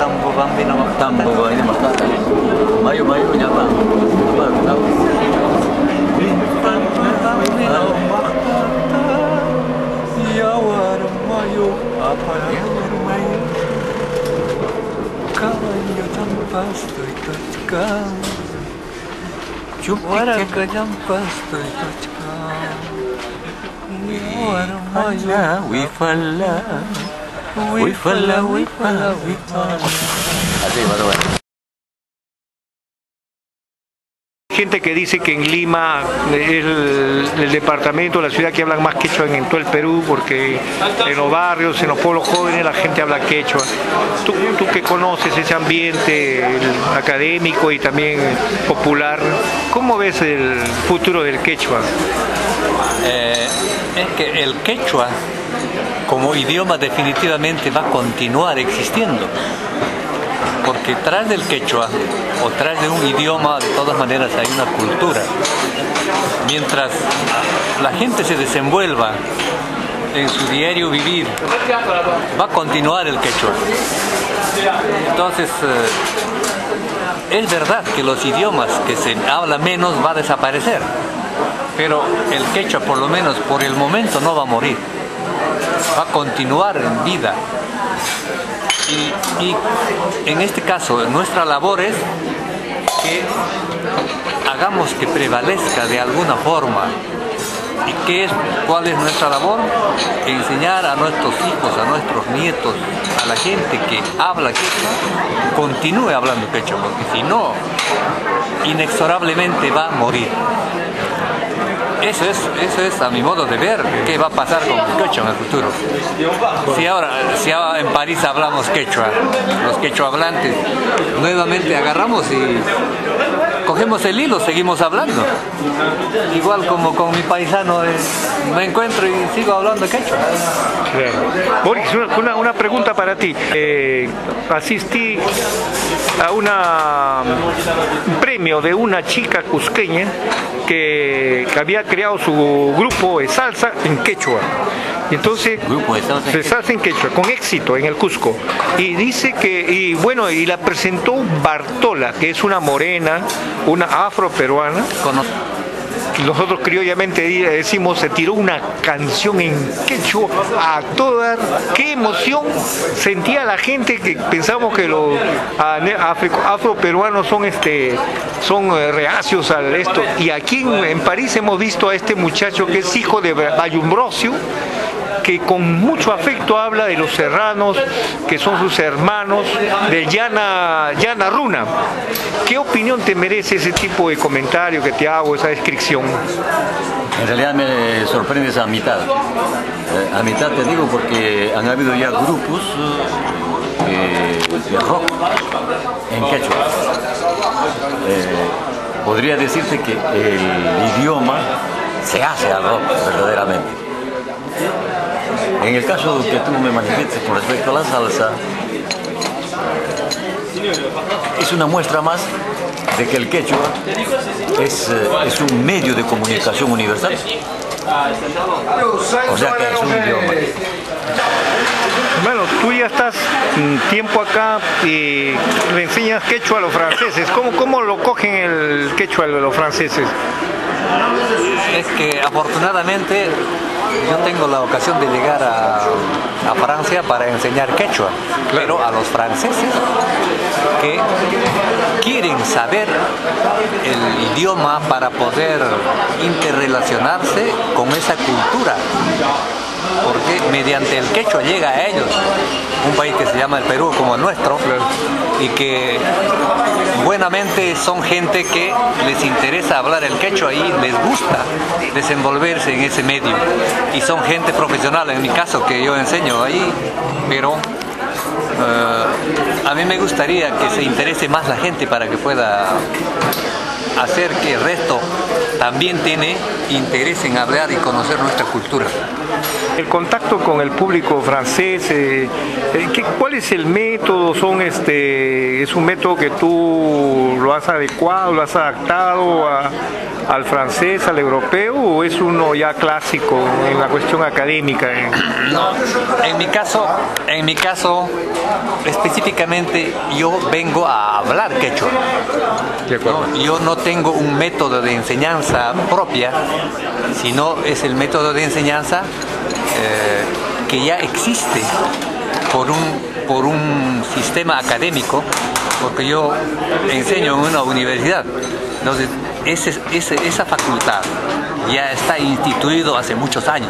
tambo bambino Tambo ini makata. Mayo nyapa. Baru tahu. Ya warung mayo apa ya warung mayo caballo jampas estoy tocam warang ke jampas estoy tocam ya warung mayo wifalla wifalla wifalla wifalla. Así, bueno. Gente que dice que en Lima es el departamento, la ciudad que hablan más quechua en todo el Perú, porque en los barrios, en los pueblos jóvenes la gente habla quechua. Tú que conoces ese ambiente académico y también popular, ¿cómo ves el futuro del quechua? Es que el quechua como idioma definitivamente va a continuar existiendo. Porque tras del quechua o tras de un idioma, de todas maneras hay una cultura. Mientras la gente se desenvuelva en su diario vivir, va a continuar el quechua. Entonces, es verdad que los idiomas que se habla menos va a desaparecer, pero el quechua, por lo menos por el momento, no va a morir. Va a continuar en vida. Y en este caso, nuestra labor es que hagamos que prevalezca de alguna forma. ¿Y cuál es nuestra labor? Enseñar a nuestros hijos, a nuestros nietos, a la gente que habla quechua, continúe hablando quechua, porque si no, inexorablemente va a morir. Eso es a mi modo de ver qué va a pasar con el quechua en el futuro. Si ahora en París hablamos quechua, los quechua hablantes, nuevamente agarramos y cogemos el hilo, seguimos hablando. Igual como con mi paisano, me encuentro y sigo hablando quechua. Boris, una pregunta para ti. Asistí a un premio de una chica cusqueña que había creado su grupo de salsa en quechua. Y entonces, Grupo de salsa en quechua, con éxito en el Cusco. Y dice que, y la presentó Bartola, que es una morena, una afroperuana. Nosotros criollamente decimos, se tiró una canción en quechua a toda. ¡Qué emoción sentía la gente! Que pensamos que los afroperuanos son reacios a esto. Y aquí en París hemos visto a este muchacho que es hijo de Vallumbrocio, que con mucho afecto habla de los serranos, que son sus hermanos, de Llana Runa. ¿Qué opinión te merece ese tipo de comentario que te hago, esa descripción? En realidad me sorprendes a mitad. A mitad te digo porque han habido ya grupos de rock en quechua. Podría decirte que el idioma se hace al rock verdaderamente. En el caso que tú me manifiestes con respecto a la salsa, es una muestra más de que el quechua es un medio de comunicación universal. O sea que es un idioma. Bueno, tú ya estás tiempo acá y le enseñas quechua a los franceses. ¿Cómo lo cogen el quechua a los franceses? Es que afortunadamente yo tengo la ocasión de llegar a Francia para enseñar quechua, pero a los franceses que quieren saber el idioma para poder interrelacionarse con esa cultura, porque mediante el quechua llega a ellos, un país que se llama el Perú como el nuestro, y que buenamente son gente que les interesa hablar el quechua y les gusta desenvolverse en ese medio, y son gente profesional, en mi caso que yo enseño ahí, pero a mí me gustaría que se interese más la gente para que pueda hacer que el resto también tiene interés en hablar y conocer nuestra cultura. El contacto con el público francés, ¿cuál es el método? ¿Es un método que tú lo has adecuado, lo has adaptado al francés, al europeo, o es uno ya clásico en la cuestión académica? No, en mi caso, específicamente yo vengo a hablar quechua. De acuerdo. No, yo no tengo un método de enseñanza propia, sino es el método de enseñanza que ya existe por un sistema académico, porque yo enseño en una universidad. Entonces, esa facultad ya está instituido hace muchos años.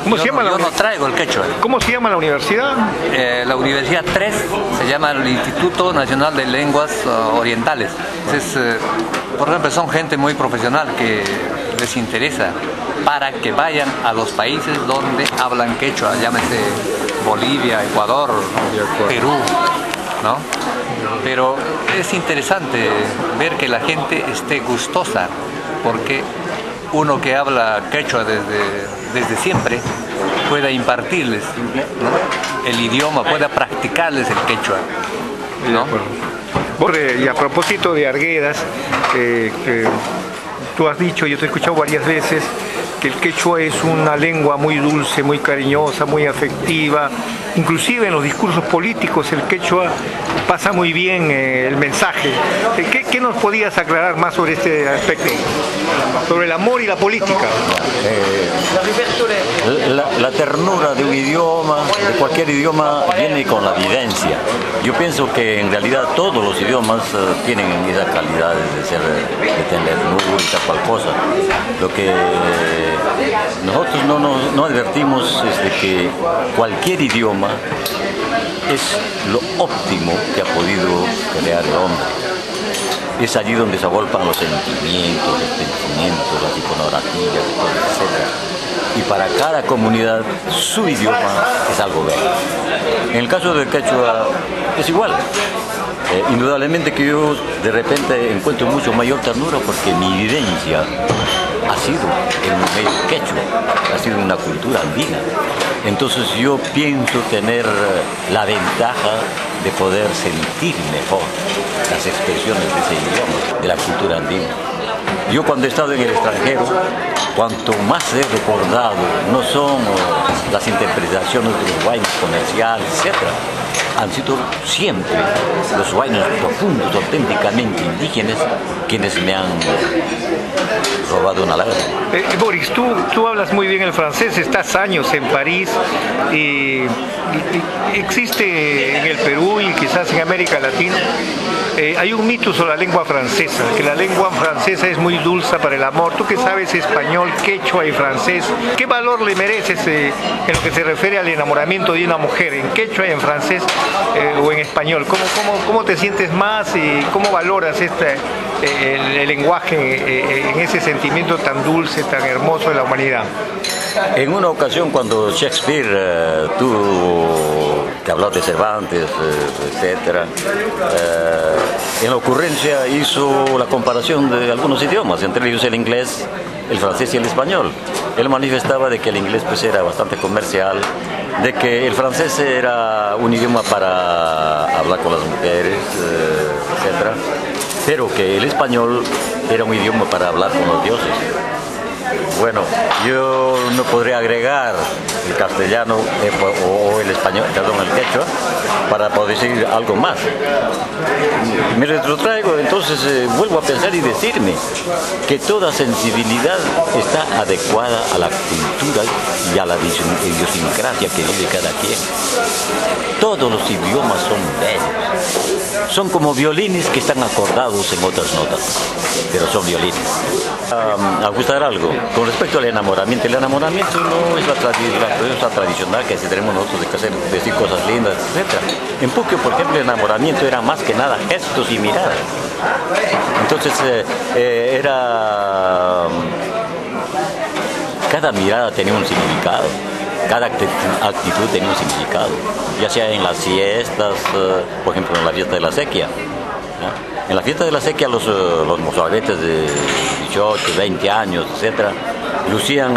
¿Cómo se llama yo no traigo el quechua. ¿Cómo se llama la universidad? La Universidad 3 se llama el Instituto Nacional de Lenguas Orientales. Entonces, por ejemplo, son gente muy profesional que les interesa para que vayan a los países donde hablan quechua, llámese Bolivia, Ecuador, Perú, ¿no? Pero es interesante ver que la gente esté gustosa, porque uno que habla quechua desde siempre pueda impartirles, ¿no?, el idioma, pueda practicarles el quechua, ¿no? Y a propósito de Arguedas, tú has dicho, yo te he escuchado varias veces, que el quechua es una lengua muy dulce, muy cariñosa, muy afectiva. Inclusive en los discursos políticos el quechua pasa muy bien el mensaje. ¿Qué nos podías aclarar más sobre este aspecto? Sobre el amor y la política. La ternura de un idioma, de cualquier idioma, viene con la vivencia. Yo pienso que en realidad todos los idiomas tienen esas calidades de tener ternura y tal cual cosa. Lo que nosotros no advertimos es de que cualquier idioma es lo óptimo que ha podido crear el hombre. Es allí donde se agolpan los sentimientos, los pensamientos, las iconografías, etc. Y para cada comunidad su idioma es algo bello. En el caso del quechua es igual. Indudablemente que yo de repente encuentro mucho mayor ternura porque mi vivencia ha sido en un medio quechua, ha sido una cultura andina. Entonces yo pienso tener la ventaja de poder sentir mejor las expresiones de ese idioma, de la cultura andina. Yo cuando he estado en el extranjero, cuanto más he recordado, no son las interpretaciones de los bailes comerciales, etc. Han sido siempre los bailes profundos, auténticamente indígenas, quienes me han robado una lágrima. Boris, tú hablas muy bien el francés, estás años en París y existe en el Perú y quizás en América Latina, hay un mito sobre la lengua francesa, que la lengua francesa es muy dulce para el amor. Tú que sabes español, quechua y francés, ¿qué valor le mereces en lo que se refiere al enamoramiento de una mujer, en quechua y en francés o en español? ¿Cómo te sientes más y cómo valoras el lenguaje en ese sentimiento tan dulce, tan hermoso de la humanidad? En una ocasión cuando Shakespeare que habló de Cervantes, etc., en la ocurrencia hizo la comparación de algunos idiomas, entre ellos el inglés, el francés y el español. Él manifestaba de que el inglés pues era bastante comercial, de que el francés era un idioma para hablar con las mujeres, etc., pero que el español era un idioma para hablar con los dioses. Bueno, yo no podría agregar el castellano o el español, perdón, el quechua, para poder decir algo más. Me retrotraigo, entonces vuelvo a pensar y decirme que toda sensibilidad está adecuada a la cultura y a la idiosincrasia que vive cada quien. Todos los idiomas son bellos. Son como violines que están acordados en otras notas, pero son violines. A gustar algo, con respecto al enamoramiento, el enamoramiento no es la cosa tradicional que si tenemos nosotros de hacer, decir cosas lindas, etc. En Puquio, por ejemplo, el enamoramiento era más que nada gestos y miradas. Entonces cada mirada tenía un significado. Cada actitud tenía un significado, ya sea en las fiestas, por ejemplo en la fiesta de la sequía. ¿no? En la fiesta de la sequía los mozalbetes de 18, 20 años, etc., lucían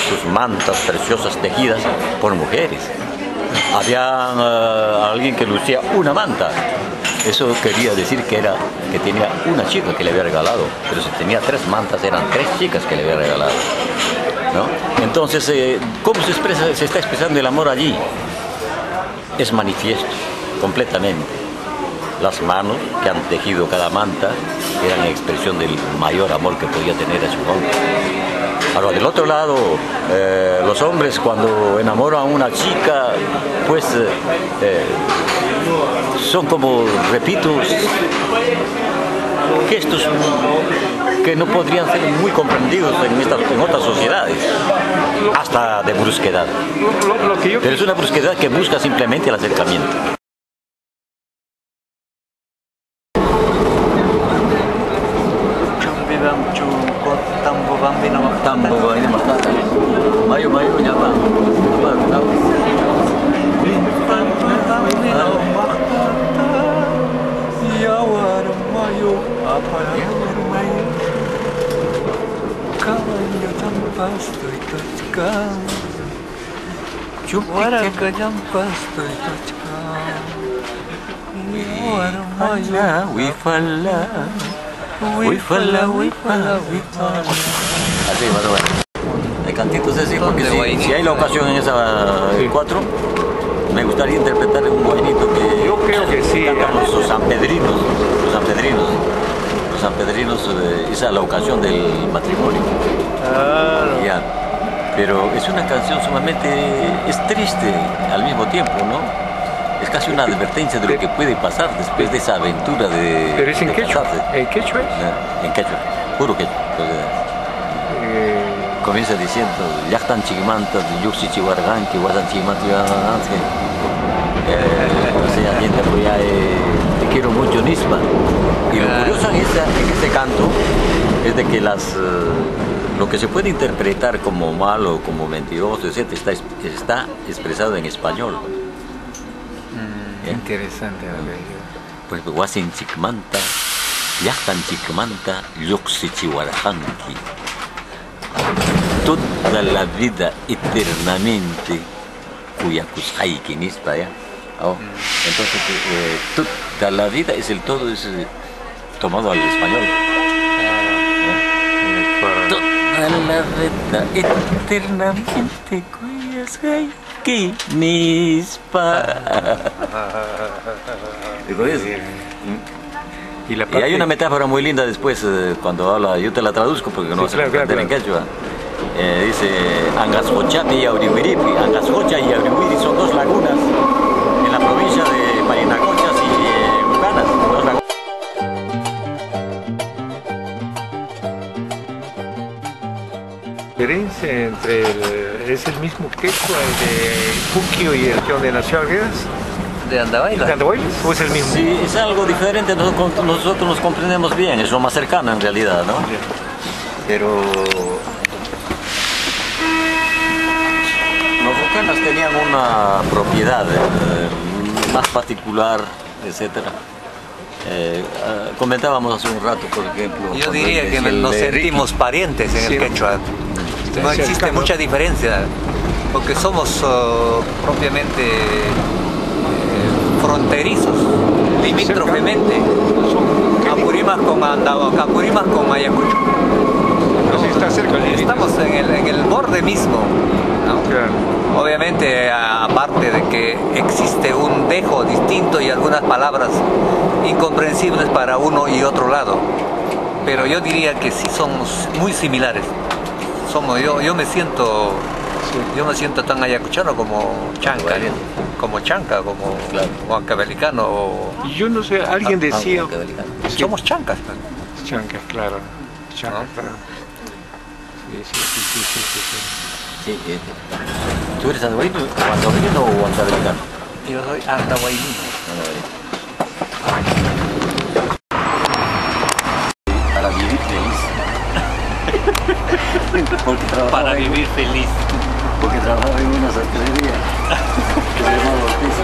sus mantas preciosas tejidas por mujeres. Había alguien que lucía una manta. Eso quería decir que tenía una chica que le había regalado, pero si tenía 3 mantas eran 3 chicas que le había regalado, ¿no? Entonces, ¿cómo se está expresando el amor allí? Es manifiesto, completamente. Las manos que han tejido cada manta eran expresión del mayor amor que podía tener a su hombre. Ahora, del otro lado, los hombres cuando enamoran a una chica, pues son como, repito, gestos que no podrían ser muy comprendidos en otras sociedades, hasta de brusquedad. Pero es una brusquedad que busca simplemente el acercamiento. Así, más o menos. Hay cantitos así, porque si hay la ocasión en esa 4, me gustaría interpretar un guainito que yo creo que sí, cantan los sanpedrinos. Los sanpedrinos, esa es la ocasión del matrimonio. Claro. Ya. Pero es una canción sumamente, es triste al mismo tiempo, ¿no? Es casi una advertencia de lo que puede pasar después de esa aventura de... Pero es en quechua. casarse. ¿En quechua es? En quechua, puro quechua. Comienza diciendo, Yachtan chigmanta, yuxi chihuarganqui, guasan chigmanta, o sea, gente te quiero mucho, Nisma. Y lo curioso en ese canto es de que lo que se puede interpretar como malo, como mentiroso, etc., está expresado en español. Interesante. Pues guasin chigmanta, Yachtan chigmanta, yuxi chihuarganqui. Toda la vida eternamente Cuyacusay Nispa, ¿ya? Oh. Entonces, toda la vida es el todo, es tomado al español. Toda la vida eternamente Cuyacusay Nispa. Y hay una metáfora muy linda después, cuando habla, yo te la traduzco porque no se puede entender en quechua. Dice, Angasjochapi y Aurihuiripi. Angasjocha y Aurihuiri son 2 lagunas en la provincia de Parinacochas y Bucanas. 2 lagunas. La diferencia es el mismo quechua, el de Puquio y el que donde nació Arguedas. ¿De Andahuaylas? ¿De Andahuaylas? ¿O es el mismo? Sí, es algo diferente, nosotros nos comprendemos bien, es lo más cercano en realidad, ¿no? Pero los bucanas tenían una propiedad más particular, etcétera. Comentábamos hace un rato, por ejemplo. Yo diría que nos sentimos parientes en el quechua. No existe mucha diferencia, porque somos propiamente fronterizos, limítrofemente. Apurimac con Ayacucho. Está cerca. Estamos en el borde mismo, ¿no? Claro. Obviamente, aparte de que existe un dejo distinto y algunas palabras incomprensibles para uno y otro lado, pero yo diría que sí somos muy similares. Yo me siento tan ayacuchano como chanca, como huancabelicano. Y yo no sé, alguien decía... Somos chancas. Chancas, claro. Chancas, ¿No? claro. Sí. ¿Tú eres andahuayno o huancabelicano? Yo soy andahuaylino. Para vivir feliz. Para vivir feliz. Porque trabajaba en una sastrería que se llamaba Ortiz.